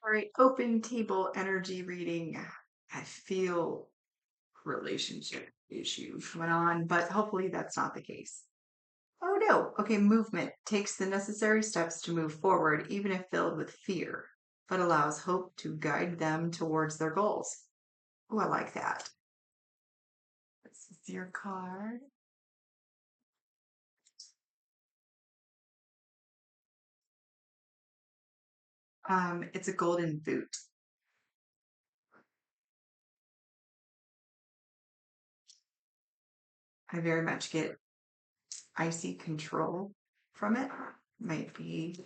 All right, open table energy reading. I feel relationship issues went on, but hopefully that's not the case. Oh no. Okay, movement takes the necessary steps to move forward, even if filled with fear, but allows hope to guide them towards their goals. Oh, I like that. This is your card. It's a golden boot. I very much get icy control from it. Might be,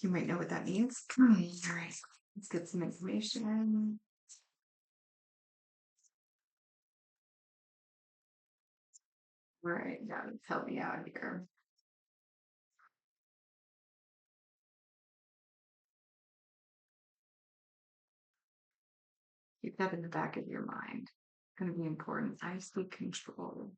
you might know what that means. All right, let's get some information. All right, yeah, help me out here. Keep that in the back of your mind. It's going to be important. Icy control.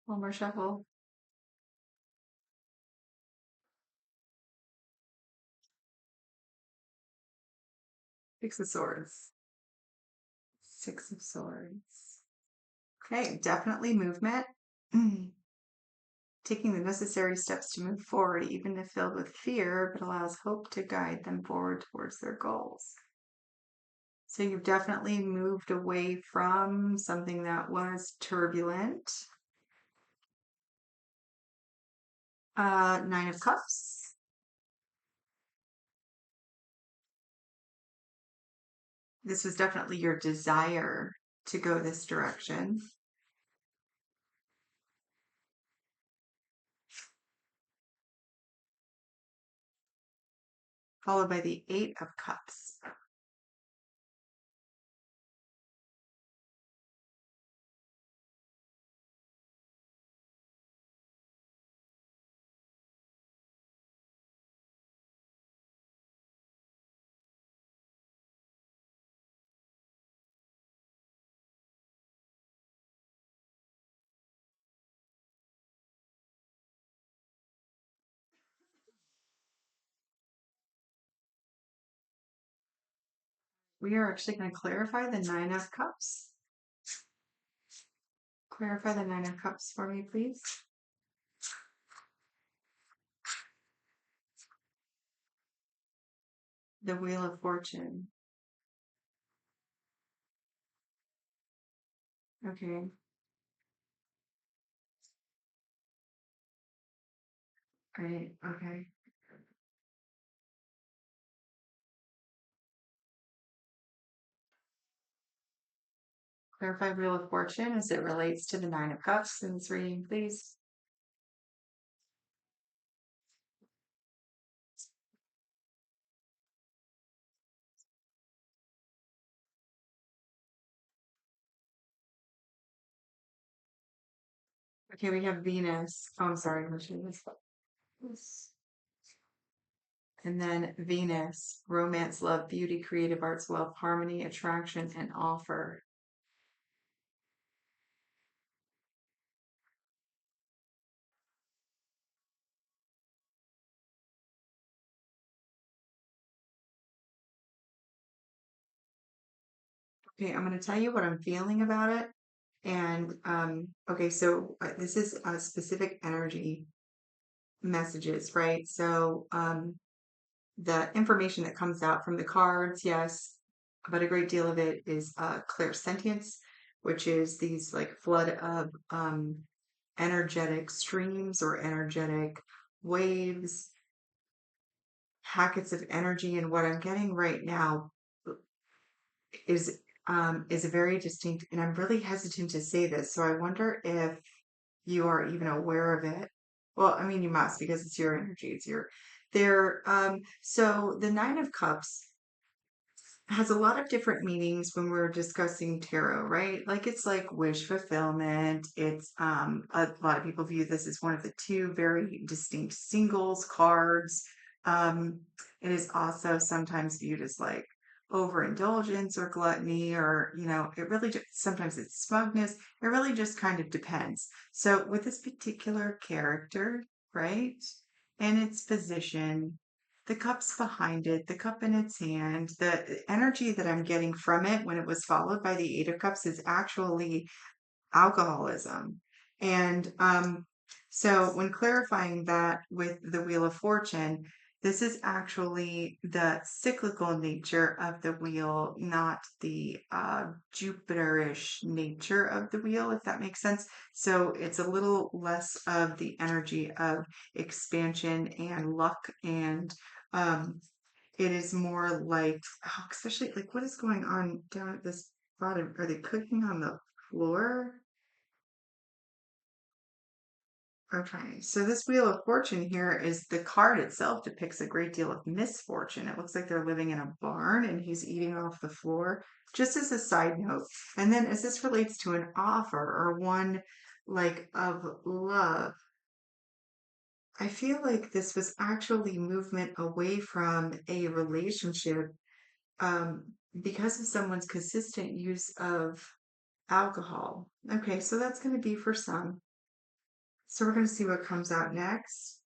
One more shuffle. Six of Swords. Six of Swords. Okay, definitely movement. Taking the necessary steps to move forward, even if filled with fear, but allows hope to guide them forward towards their goals. So you've definitely moved away from something that was turbulent. Nine of Cups. This was definitely your desire to go this direction. Followed by the Eight of Cups. We are actually going to clarify the Nine of Cups. Clarify the Nine of Cups for me, please. The Wheel of Fortune. Okay. Great. Okay. Clarify Wheel of Fortune as it relates to the Nine of Cups in this reading, please. Okay, we have Venus. Oh, I'm sorry. Which is this? And then Venus, romance, love, beauty, creative arts, wealth, harmony, attraction, and offer. Okay, I'm going to tell you what I'm feeling about it. And okay, so this is a specific energy messages, right? So the information that comes out from the cards, yes, but a great deal of it is clairsentience, which is these like flood of energetic streams or energetic waves, packets of energy. And what I'm getting right now is a very distinct, and I'm really hesitant to say this, so I wonder if you are even aware of it. Well, I mean, you must because it's your energy, it's your there. So the Nine of Cups has a lot of different meanings when we're discussing tarot, right? Like it's like wish fulfillment. It's a lot of people view this as one of the two very distinct singles cards. Um, it is also sometimes viewed as like overindulgence or gluttony, or, it really just sometimes it's smugness. It really just kind of depends. So with this particular character, right, and its position, the cup's behind it, the cup in its hand, the energy that I'm getting from it when it was followed by the Eight of Cups is actually alcoholism. And so when clarifying that with the Wheel of Fortune, this is actually the cyclical nature of the wheel, not the Jupiterish nature of the wheel, if that makes sense. So it's a little less of the energy of expansion and luck, and um, it is more like, especially like what is going on down at this bottom? Are they cooking on the floor? Okay, so this Wheel of Fortune here is the card itself depicts a great deal of misfortune. It looks like they're living in a barn and he's eating off the floor, just as a side note. And then as this relates to an offer or one like of love, I feel like this was actually movement away from a relationship because of someone's consistent use of alcohol. Okay, so that's going to be for some. So we're going to see what comes out next,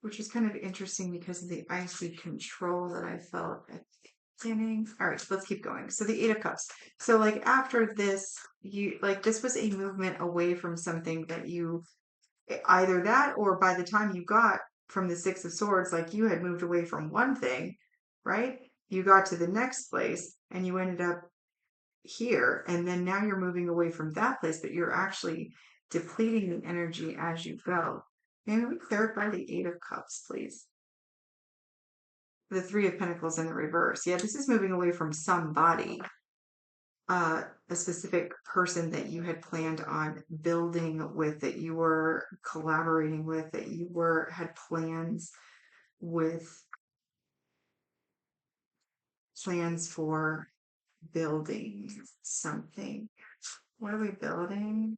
which is kind of interesting because of the icy control that I felt at the beginning. All right, let's keep going. So the Eight of Cups. So like after this, you like this was a movement away from something that you either that or by the time you got from the Six of Swords, like you had moved away from one thing, right? You got to the next place and you ended up here, and then now you're moving away from that place, but you're actually depleting the energy as you go. May we clarify the Eight of Cups, please? The Three of Pentacles in the reverse. Yeah, this is moving away from somebody, a specific person that you had planned on building with, that you were collaborating with, that you were had with plans for building something. What are we building?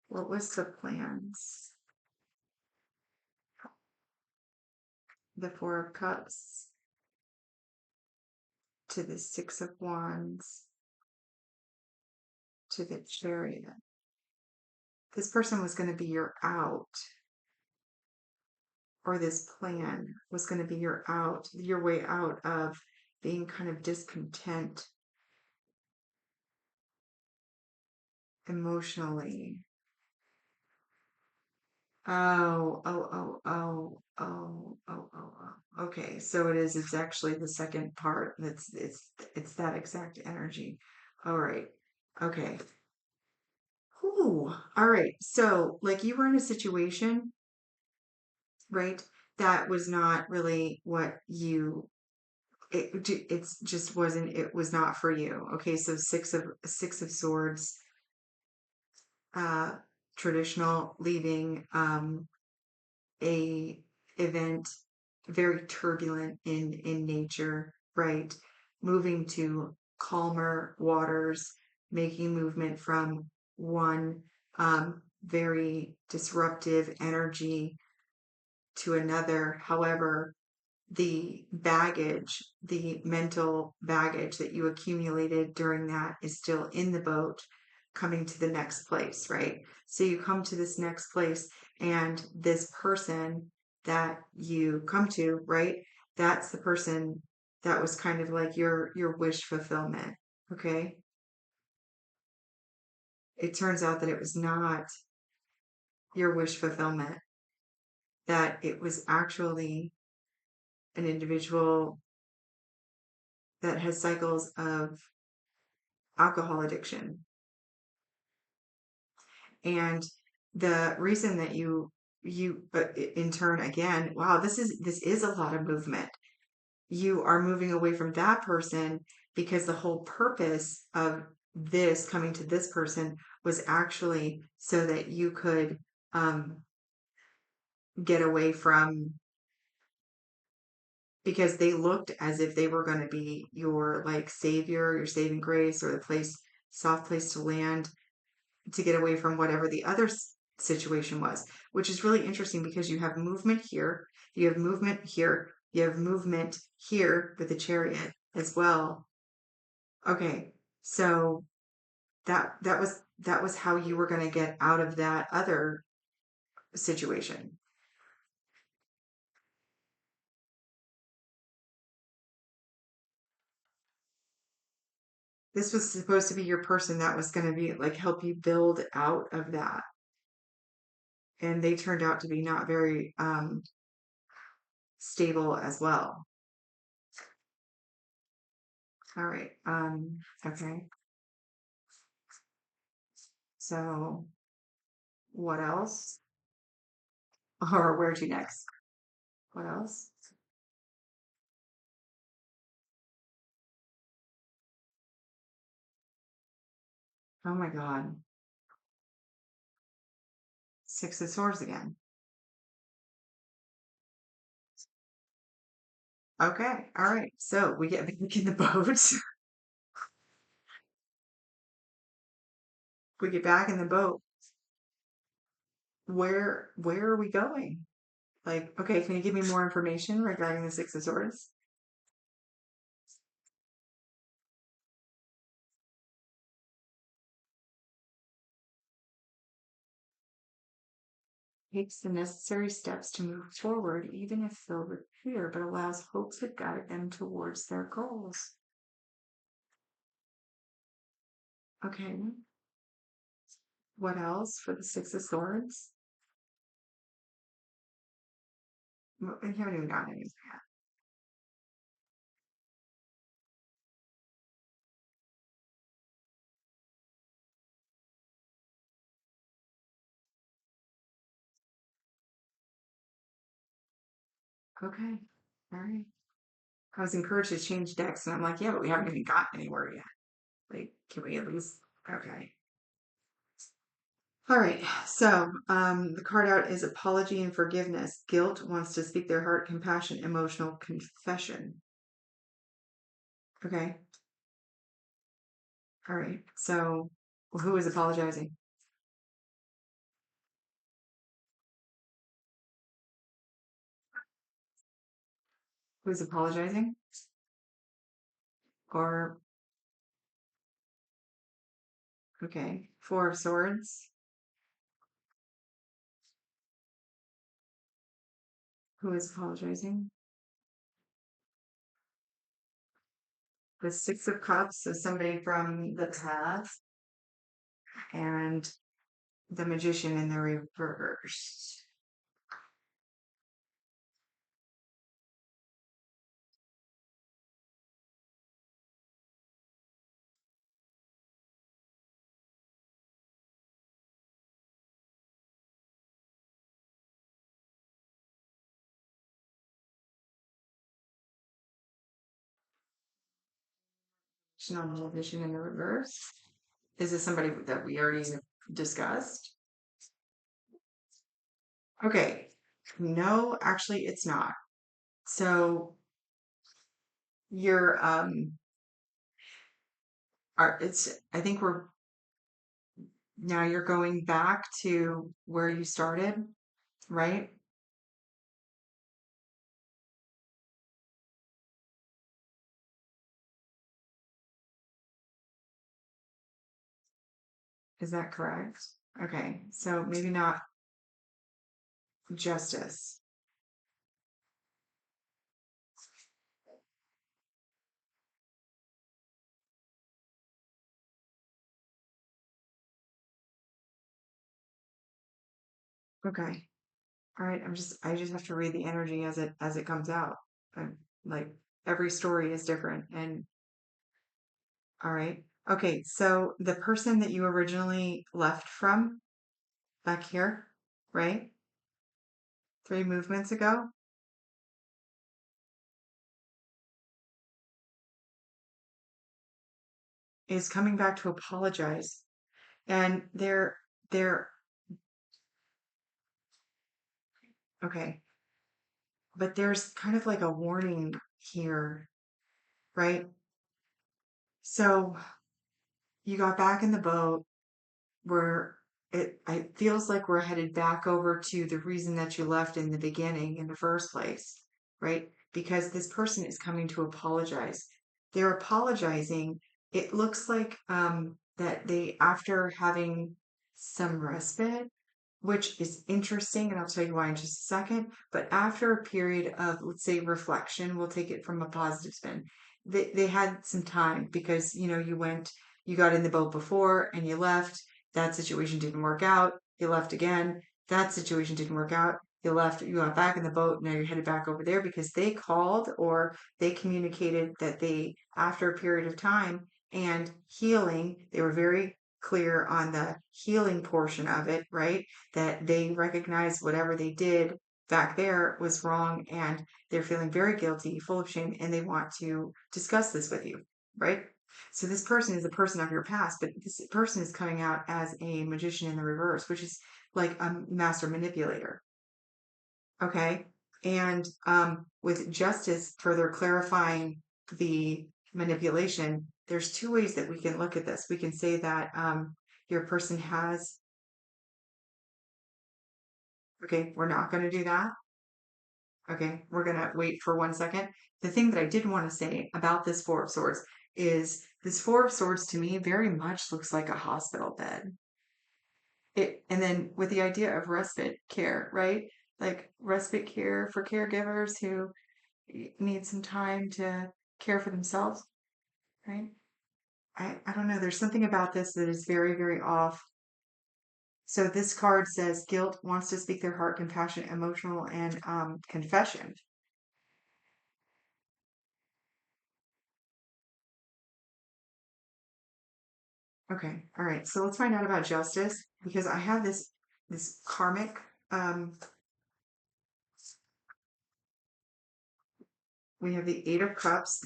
What was the plans? The Four of Cups to the Six of Wands to the Chariot. This person was going to be your out, or this plan was going to be your out, your way out of being kind of discontent emotionally. Oh. Okay, so it's actually the second part. It's that exact energy. All right. Okay. Ooh, all right. So, like you were in a situation, right? That was not really what it's just wasn't, it was not for you. Okay, so Six of Swords, uh, traditional, leaving, a event very turbulent in nature, right? Moving to calmer waters, making movement from one very disruptive energy to another. However, the baggage, the mental baggage that you accumulated during that is still in the boat coming to the next place, right? So you come to this next place, and this person that you come to, right? That's the person that was kind of like your wish fulfillment, okay? It turns out that it was not your wish fulfillment, that it was actually an individual that has cycles of alcohol addiction. And the reason that in turn, again, wow, this is a lot of movement. You are moving away from that person because the whole purpose of this coming to this person was actually so that you could um, get away from, because they looked as if they were going to be your like savior, your saving grace, or the soft place to land, to get away from whatever the other situation was, which is really interesting because you have movement here, you have movement here, You have movement here with the chariot as well. Okay, so that was how you were going to get out of that other situation. This was supposed to be your person that was going to be like help you build out of that. And they turned out to be not very stable as well. All right. Okay. So what else? Or where to next? What else? Oh my God. Six of Swords again. Okay. All right. So we get back in the boat. We get back in the boat. Where are we going? Like, okay, can you give me more information regarding the Six of Swords? Takes the necessary steps to move forward, even if filled with fear, but allows hope to guide them towards their goals. Okay, what else for the Six of Swords? I haven't even gotten anything yet. Okay, all right. I was encouraged to change decks, and I'm like, yeah, but we haven't even gotten anywhere yet. Like, can we at least? Okay. All right. So, the card out is apology and forgiveness. Guilt wants to speak their heart, compassion, emotional confession. Okay. All right. So, who is apologizing? Who's apologizing? Or, okay. Four of Swords. Who is apologizing? The Six of Cups is somebody from the past, and the Magician in the reverse. On the Magician in the reverse. Is this somebody that we already discussed? Okay. No, actually, it's not. So you're are it's I think we're now you're going back to where you started, right? Is that correct? Okay. So maybe not justice. Okay. All right. I just have to read the energy as it comes out. I'm like every story is different and all right. Okay. So the person that you originally left from back here, right? Three movements ago is coming back to apologize. And they're okay. But there's kind of like a warning here, right? So you got back in the boat where it feels like we're headed back over to the reason that you left in the beginning in the first place, right? because this person is coming to apologize. They're apologizing. It looks like that they, after having some respite, which is interesting, and I'll tell you why in just a second. But after a period of, let's say, reflection, we'll take it from a positive spin. They had some time because, you got in the boat before and you left. That situation didn't work out. You left again. That situation didn't work out. You left, you got back in the boat. Now you're headed back over there because they called or they communicated that they, after a period of time and healing, they were very clear on the healing portion of it, right? That they recognize whatever they did back there was wrong and they're feeling very guilty, full of shame, and they want to discuss this with you, right? So this person is a person of your past, but this person is coming out as a magician in the reverse, which is like a master manipulator. Okay. And with justice further clarifying the manipulation, there's two ways that we can look at this. We can say that your person has, okay, we're not going to do that. Okay, we're going to wait for 1 second. The thing that I did want to say about this Four of Swords is this Four of Swords to me very much looks like a hospital bed. And then with the idea of respite care, right? Like respite care for caregivers who need some time to care for themselves, right? I don't know. There's something about this that is very, very off. So this card says guilt wants to speak their heart, compassion, emotional, and confession. Okay, all right. So let's find out about justice because I have this karmic. Um, we have the Eight of Cups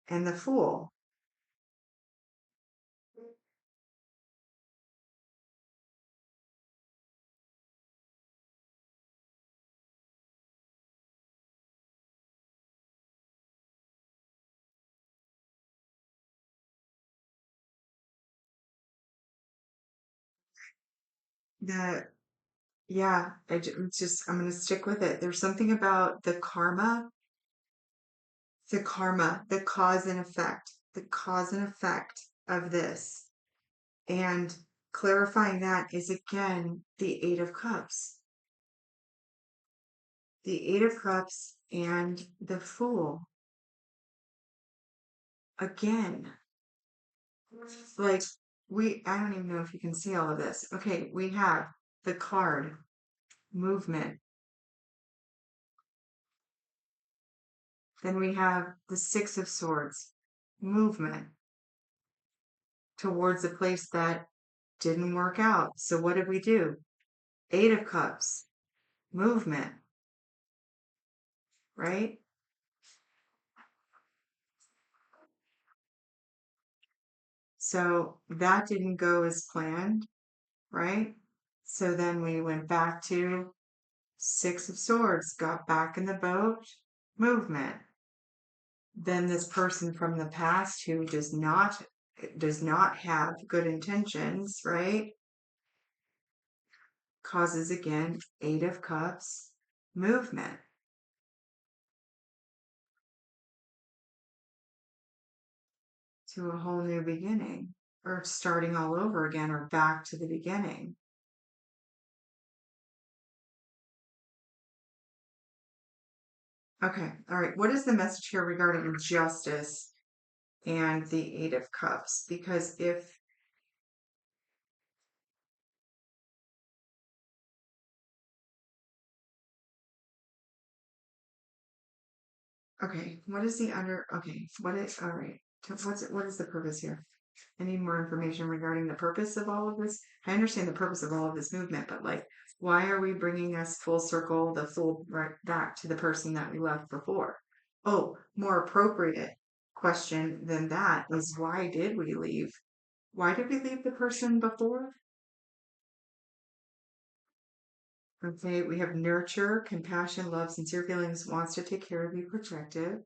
and the Fool. The Yeah, it's just I'm gonna stick with it. There's something about the cause and effect of this, and clarifying that is again the Eight of Cups, and the Fool again. Like I don't even know if you can see all of this. Okay, we have the card movement, then we have the Six of Swords movement towards a place that didn't work out. So what did we do? Eight of Cups, movement, right? So that didn't go as planned, right? So then we went back to Six of Swords, got back in the boat, movement. Then this person from the past who does not have good intentions, right? Causes again Eight of Cups, movement to a whole new beginning, or starting all over again, or back to the beginning. Okay, all right. What is the message here regarding justice and the Eight of Cups? Because if, okay, what is the under, okay, what is, all right. What is the purpose here? I need more information regarding the purpose of all of this. I understand the purpose of all of this movement, but like, why are we bringing us full circle, the full right back to the person that we left before? Oh, more appropriate question than that is why did we leave? Why did we leave the person before? Okay, we have nurture, compassion, love, sincere feelings, wants to take care of you, protective.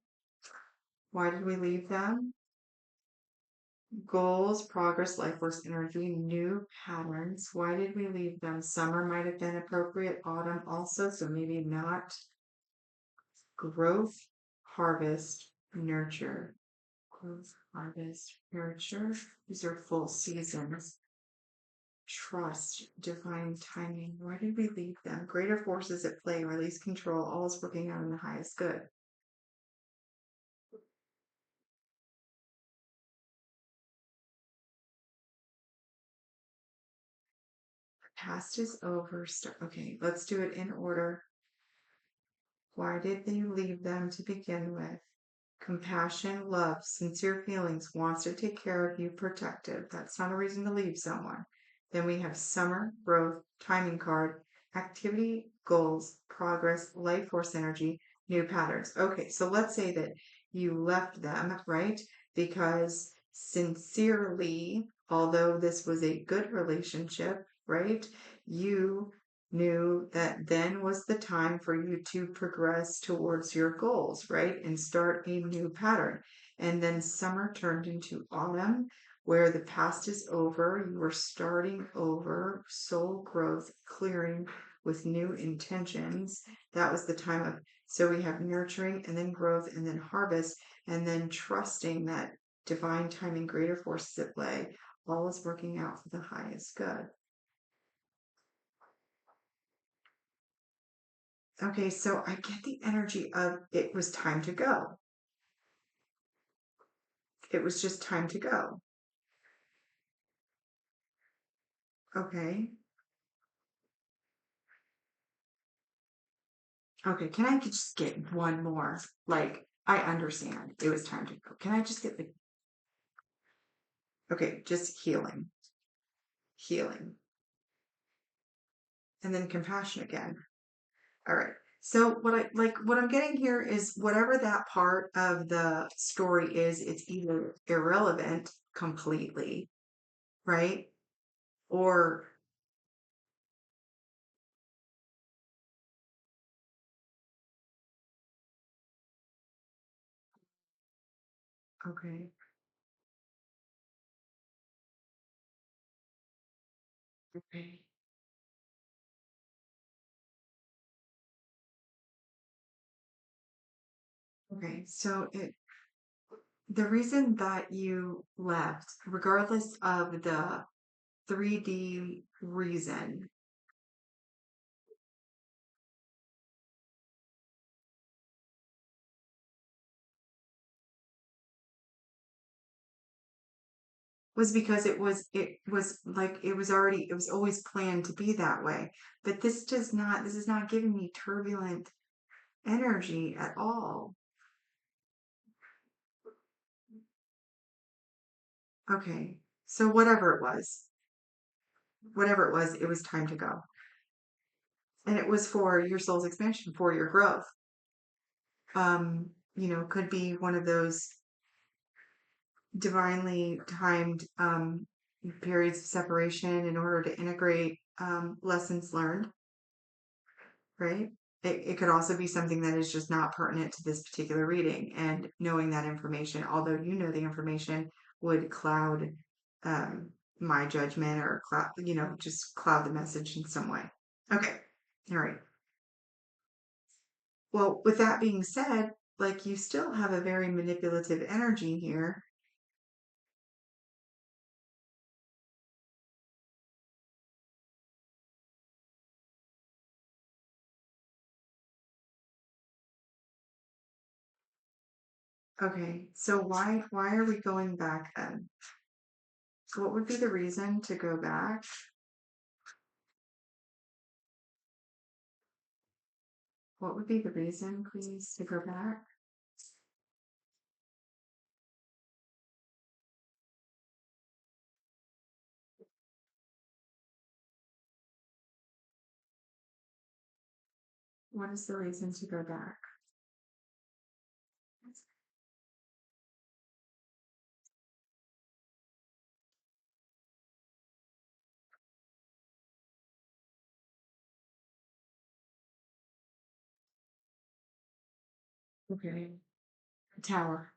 Why did we leave them? Goals, progress, life force, energy, new patterns. Why did we leave them? Summer might have been appropriate, autumn also, so maybe not. Growth, harvest, nurture. Growth, harvest, nurture. These are full seasons. Trust, divine timing. Why did we leave them? Greater forces at play, release control, all is working out in the highest good. Past is over. Okay, let's do it in order. Why did they leave them to begin with? Compassion, love, sincere feelings, wants to take care of you, protective. That's not a reason to leave someone. Then we have summer, growth, timing card, activity, goals, progress, life force energy, new patterns. Okay, so let's say that you left them, right? Because sincerely, although this was a good relationship, right? You knew that then was the time for you to progress towards your goals, right? And start a new pattern. And then summer turned into autumn, where the past is over. You were starting over, soul growth, clearing with new intentions. That was the time of, so we have nurturing and then growth and then harvest, and then trusting that divine timing, greater forces at play, all is working out for the highest good. Okay, so I get the energy of it was time to go. It was just time to go. Okay. Okay, can I just get one more? Like, I understand it was time to go. Can I just get the, okay, just healing, healing, and then compassion again. All right. So what I'm getting here is whatever that part of the story is, it's either irrelevant completely, right? Or okay, okay, okay. So the reason that you left, regardless of the 3D reason, was because it was like it was already it was always planned to be that way. But this is not giving me turbulent energy at all. Okay. So it was time to go. And it was for your soul's expansion, for your growth. Could be one of those divinely timed periods of separation in order to integrate lessons learned, right? It could also be something that is just not pertinent to this particular reading, and knowing that information, although you know the information, would cloud um, my judgment or cloud, just cloud the message in some way. Okay, all right. Well, with that being said, like you still have a very manipulative energy here. Okay, so why are we going back then? What would be the reason to go back? What would be the reason, please, to go back? What is the reason to go back? Okay. Tower.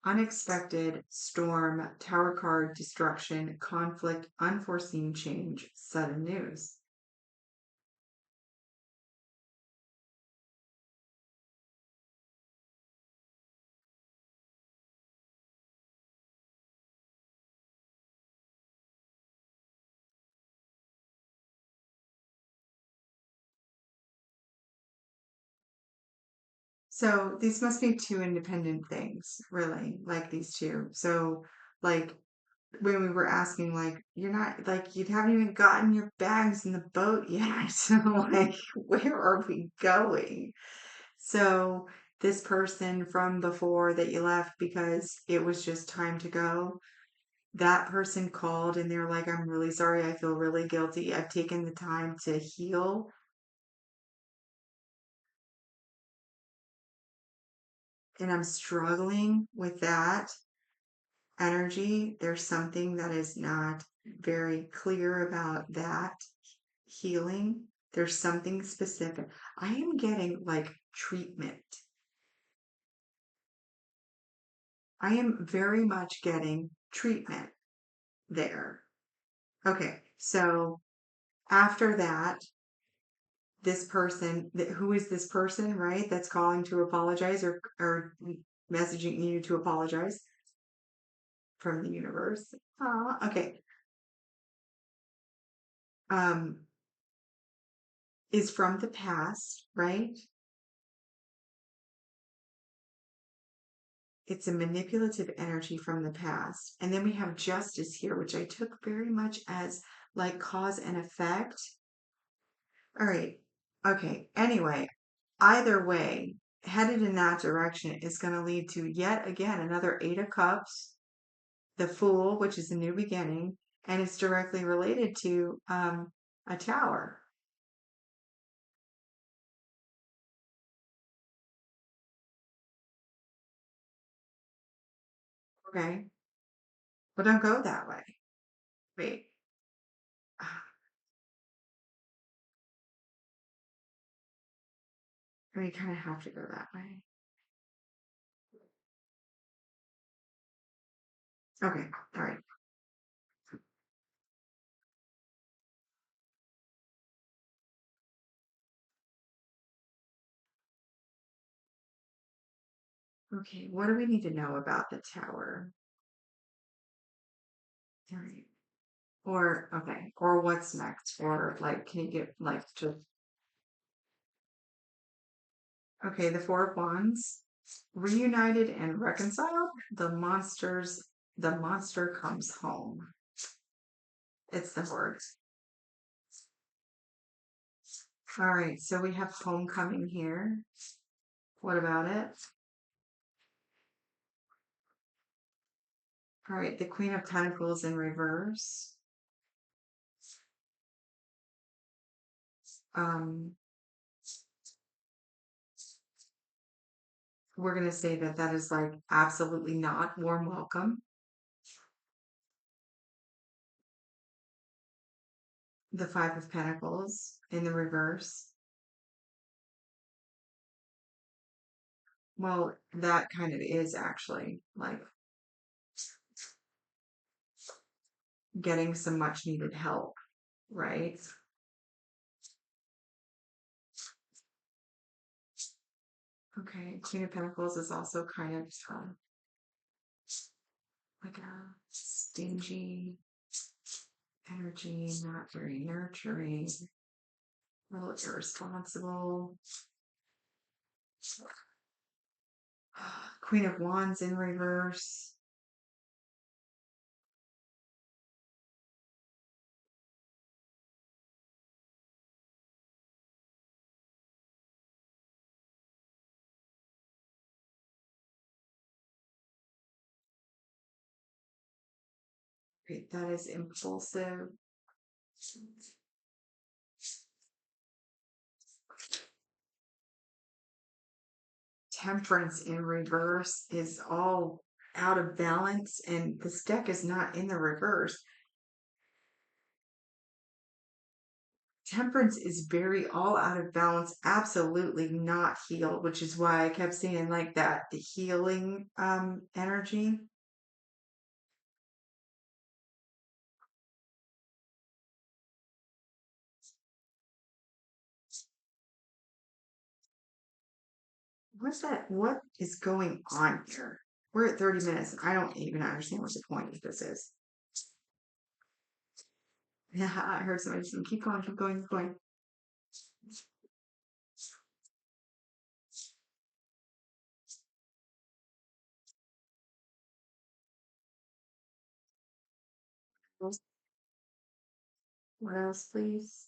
unexpected, storm, tower card, destruction, conflict, unforeseen change, sudden news. So these must be two independent things, really, like these two. So, like, when we were asking, like, you're not, like, you haven't even gotten your bags in the boat yet. So, like, where are we going? So, this person from before that you left because it was just time to go, that person called and they're like, I'm really sorry. I feel really guilty. I've taken the time to heal and I'm struggling with that energy. There's something that is not very clear about that healing. There's something specific. I am getting like treatment. I am very much getting treatment there. Okay, so after that, this person, who is this person, right? That's calling to apologize or messaging you to apologize from the universe. Okay. Um, is from the past, right? It's a manipulative energy from the past. And then we have justice here, which I took very much as like cause and effect. All right. Okay. Anyway, either way, headed in that direction is going to lead to yet again another Eight of Cups, the Fool, which is a new beginning, and it's directly related to a tower. Okay. But don't go that way. Wait. We kind of have to go that way. Okay. All right. Okay. What do we need to know about the tower? All right. Or okay, or what's next? Or like, can you get like just okay, the Four of Wands, reunited and reconciled. The monster comes home. It's the word. All right, so we have homecoming here. What about it? All right, the Queen of Pentacles in reverse. Um, we're gonna say that that is like absolutely not warm welcome. The Five of Pentacles in the reverse. Well, that kind of is actually like getting some much needed help, right? Okay, Queen of Pentacles is also kind of like a stingy energy, not very nurturing, a little irresponsible. Queen of Wands in reverse. Right, that is impulsive. Temperance in reverse is all out of balance, and this deck is not in the reverse. Temperance is very all out of balance, absolutely not healed, which is why I kept saying like that, the healing energy. What's that? What is going on here? We're at 30 minutes. I don't even understand what the point of this is. Yeah, I heard somebody saying, keep going, keep going, keep going. What else, please?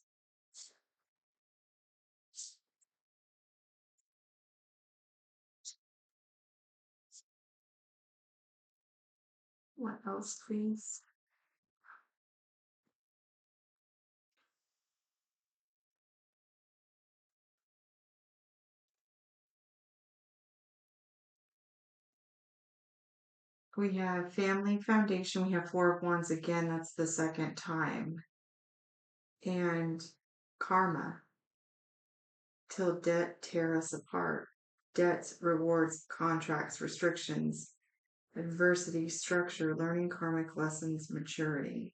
What else, please? We have family foundation. We have four of wands again. That's the second time. And karma, till debt tear us apart. Debts, rewards, contracts, restrictions, adversity, structure, learning karmic lessons, maturity.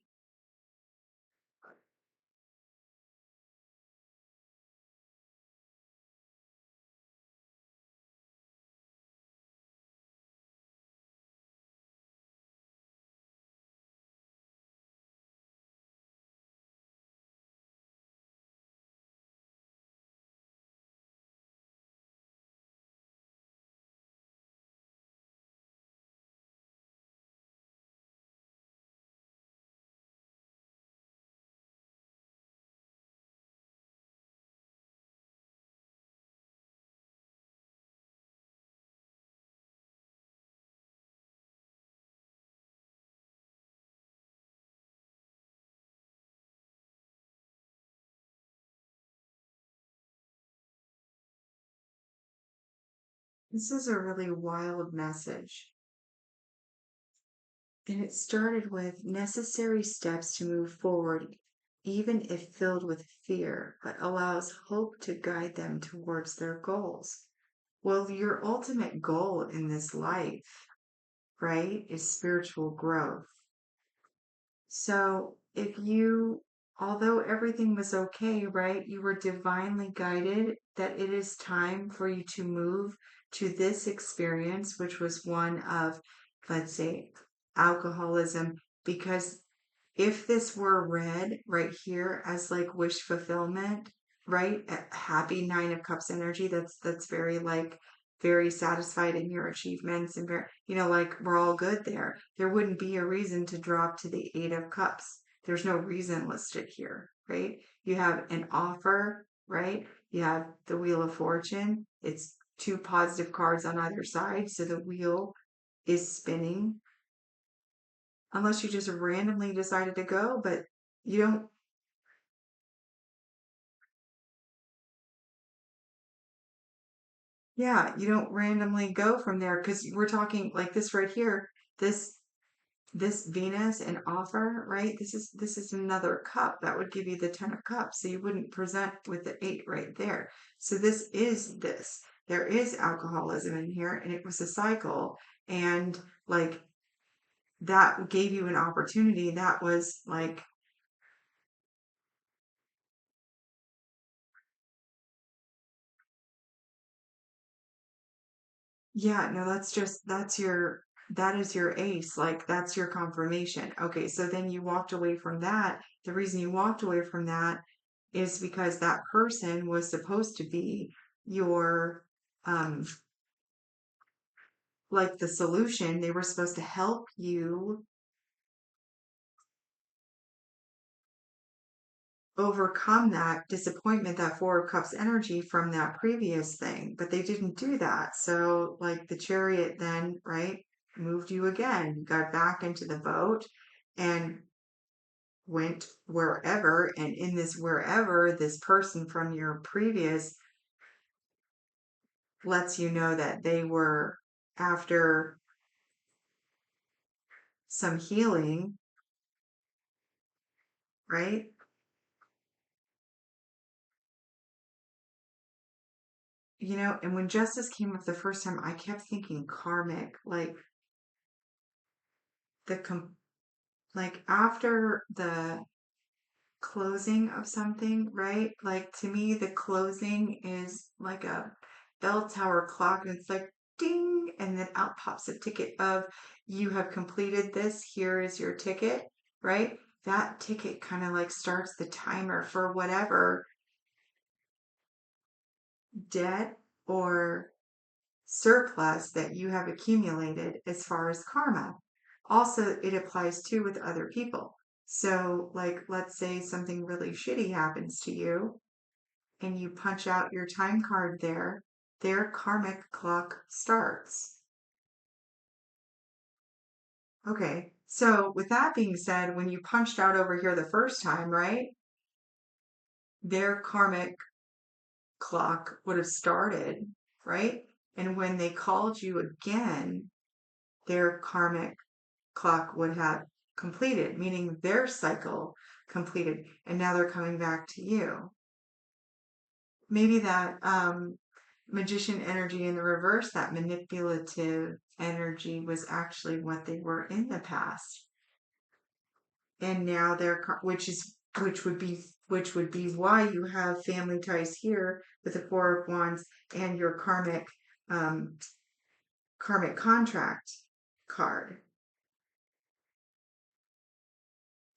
This is a really wild message. And it started with necessary steps to move forward, even if filled with fear, but allows hope to guide them towards their goals. Well, your ultimate goal in this life, right, is spiritual growth. So if you, although everything was okay, right, you were divinely guided that it is time for you to move to this experience, which was one of, let's say, alcoholism, because if this were read right here as like wish fulfillment, right? A happy Nine of Cups energy, that's very like very satisfied in your achievements and very, like we're all good there. There wouldn't be a reason to drop to the Eight of Cups. There's no reason listed here, right? You have an offer, right? You have the Wheel of Fortune. It's two positive cards on either side, so the wheel is spinning unless you just randomly decided to go, but you don't, yeah, you don't randomly go from there because we're talking like this right here, this this Venus and offer, right? This is another cup that would give you the 10 of cups. So you wouldn't present with the eight right there. So this is this. There is alcoholism in here and it was a cycle. And like that gave you an opportunity that was like, yeah, no, that is your ace. Like that's your confirmation. Okay, so then you walked away from that. The reason you walked away from that is because that person was supposed to be your um like the solution. They were supposed to help you overcome that disappointment, that Four of Cups energy from that previous thing, but they didn't do that. So like the chariot then, right, moved you again, got back into the boat and went wherever. And in this wherever, this person from your previous lets you know that they were after some healing, right? and when justice came up the first time, I kept thinking karmic, like the like after the closing of something, right? Like to me, the closing is like a bell tower clock, and it's like ding, and then out pops a ticket of you have completed this. Here is your ticket, right? That ticket kind of like starts the timer for whatever debt or surplus that you have accumulated as far as karma. Also, it applies too with other people. So, like, let's say something really shitty happens to you and you punch out your time card there, their karmic clock starts. Okay, so with that being said, when you punched out over here the first time, right, their karmic clock would have started, right? And when they called you again, their karmic clock would have completed, meaning their cycle completed, and now they're coming back to you. Maybe that magician energy in the reverse, that manipulative energy, was actually what they were in the past, and now they're which would be why you have family ties here with the Four of Wands and your um, karmic contract card.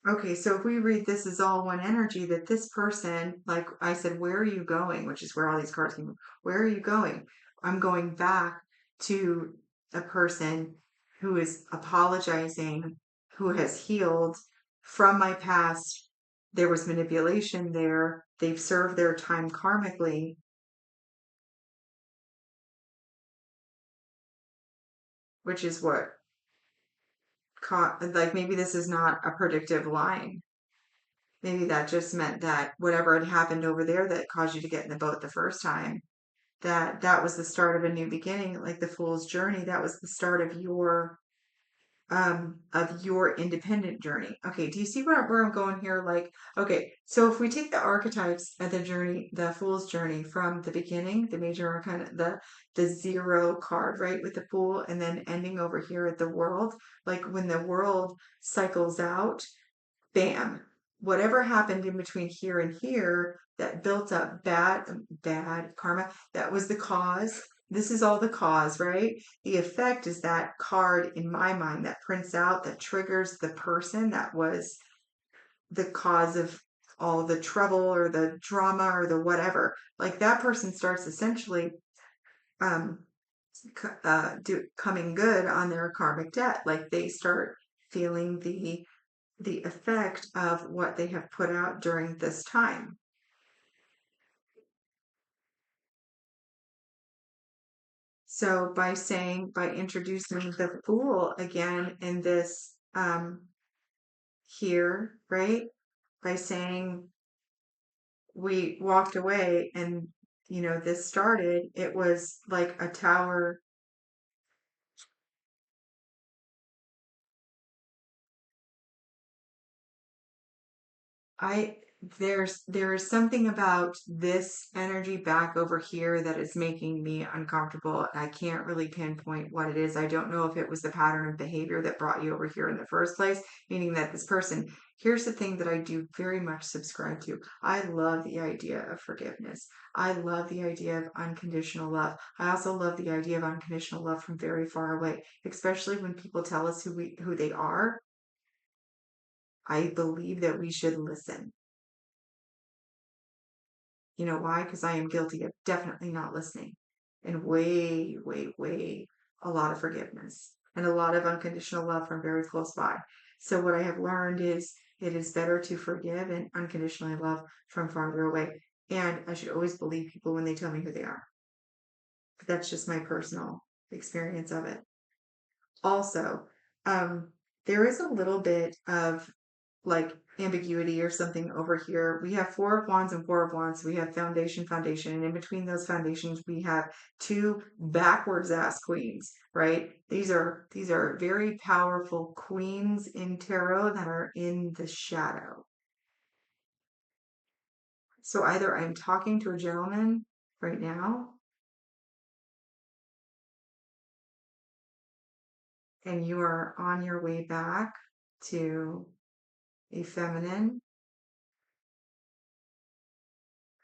Okay, so if we read this as all one energy, that this person, like I said, where are you going? Which is where all these cards came from. Where are you going? I'm going back to a person who is apologizing, who has healed from my past. There was manipulation there. They've served their time karmically, which is what caught, like maybe this is not a predictive line. Maybe that just meant that whatever had happened over there that caused you to get in the boat the first time, that was the start of a new beginning, like the fool's journey. That was the start of your independent journey. Okay, do you see where I'm going here? Like, okay, so if we take the archetypes of the journey, the fool's journey from the beginning, the major arcana, the zero card, right, with the fool, and then ending over here at the world, like when the world cycles out, bam, whatever happened in between here and here that built up bad karma, that was the cause. This is all the cause, right? The effect is that card in my mind that prints out, that triggers the person that was the cause of all the trouble or the drama or the whatever. Like that person starts essentially um coming good on their karmic debt. Like they start feeling the effect of what they have put out during this time. So by introducing the fool again in this here, right? By saying we walked away and this started, it was like a tower. I there is something about this energy back over here that is making me uncomfortable. I can't really pinpoint what it is. I don't know if it was the pattern of behavior that brought you over here in the first place, meaning that this person, here's the thing that I do very much subscribe to. I love the idea of forgiveness. I love the idea of unconditional love. I also love the idea of unconditional love from very far away, especially when people tell us who they are. I believe that we should listen. You know why? Because I am guilty of definitely not listening and way, way, way a lot of forgiveness and a lot of unconditional love from very close by. So, what I have learned is it is better to forgive and unconditionally love from farther away. And I should always believe people when they tell me who they are. But that's just my personal experience of it. Also, um, there is a little bit of like ambiguity or something over here. We have Four of Wands and Four of Wands. We have foundation, and in between those foundations, we have two backwards ass queens, right? These are very powerful queens in tarot that are in the shadow. So either I'm talking to a gentleman right now, and you are on your way back to a feminine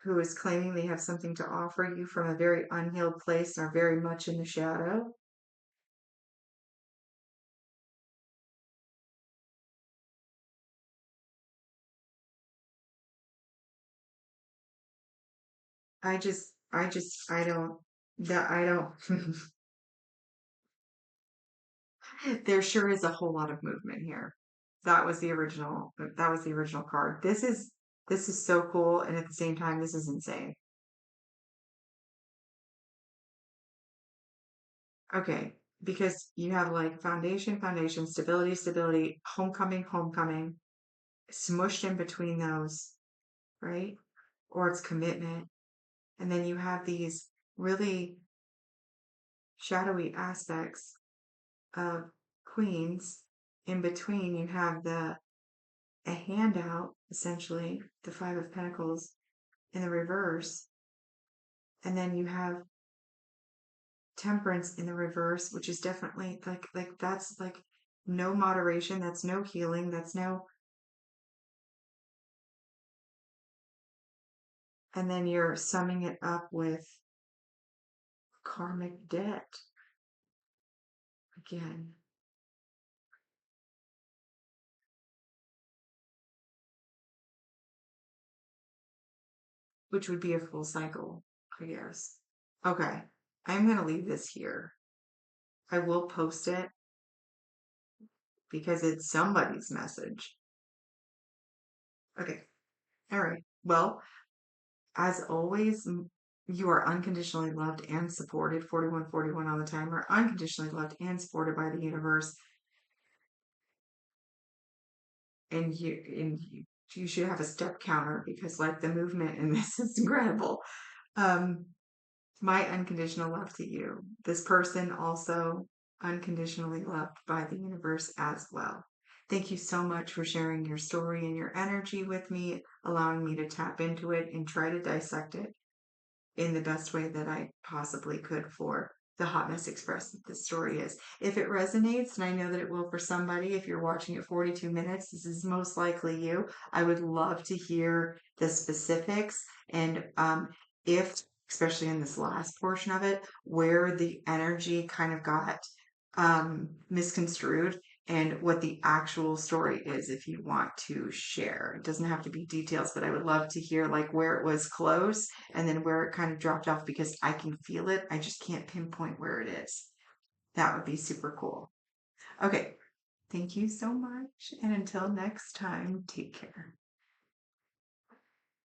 who is claiming they have something to offer you from a very unhealed place and are very much in the shadow. I don't, that I don't, there sure is a whole lot of movement here. That was the original card. This is so cool. And at the same time, this is insane. Okay. Because you have like foundation, foundation, stability, stability, homecoming, homecoming, smushed in between those, right? Or it's commitment. And then you have these really shadowy aspects of queens. In between, you have a handout, essentially, the Five of Pentacles in the reverse. And then you have Temperance in the reverse, which is definitely like that's like no moderation, that's no healing, that's no, and then you're summing it up with karmic debt again, which would be a full cycle, I guess. Okay, I'm gonna leave this here. I will post it because it's somebody's message. Okay, all right. Well, as always, you are unconditionally loved and supported. 4141 on the timer. Unconditionally loved and supported by the universe. And you should have a step counter because like the movement in this is incredible. Um, my unconditional love to you. This person also unconditionally loved by the universe as well. Thank you so much for sharing your story and your energy with me, allowing me to tap into it and try to dissect it in the best way that I possibly could for the Hot Mess Express that this story is. If it resonates, and I know that it will for somebody, if you're watching at 42 minutes, this is most likely you. I would love to hear the specifics and if, especially in this last portion of it, where the energy kind of got misconstrued and what the actual story is if you want to share. It doesn't have to be details, but I would love to hear like where it was close and then where it kind of dropped off because I can feel it. I just can't pinpoint where it is. That would be super cool. Okay. Thank you so much. And until next time, take care.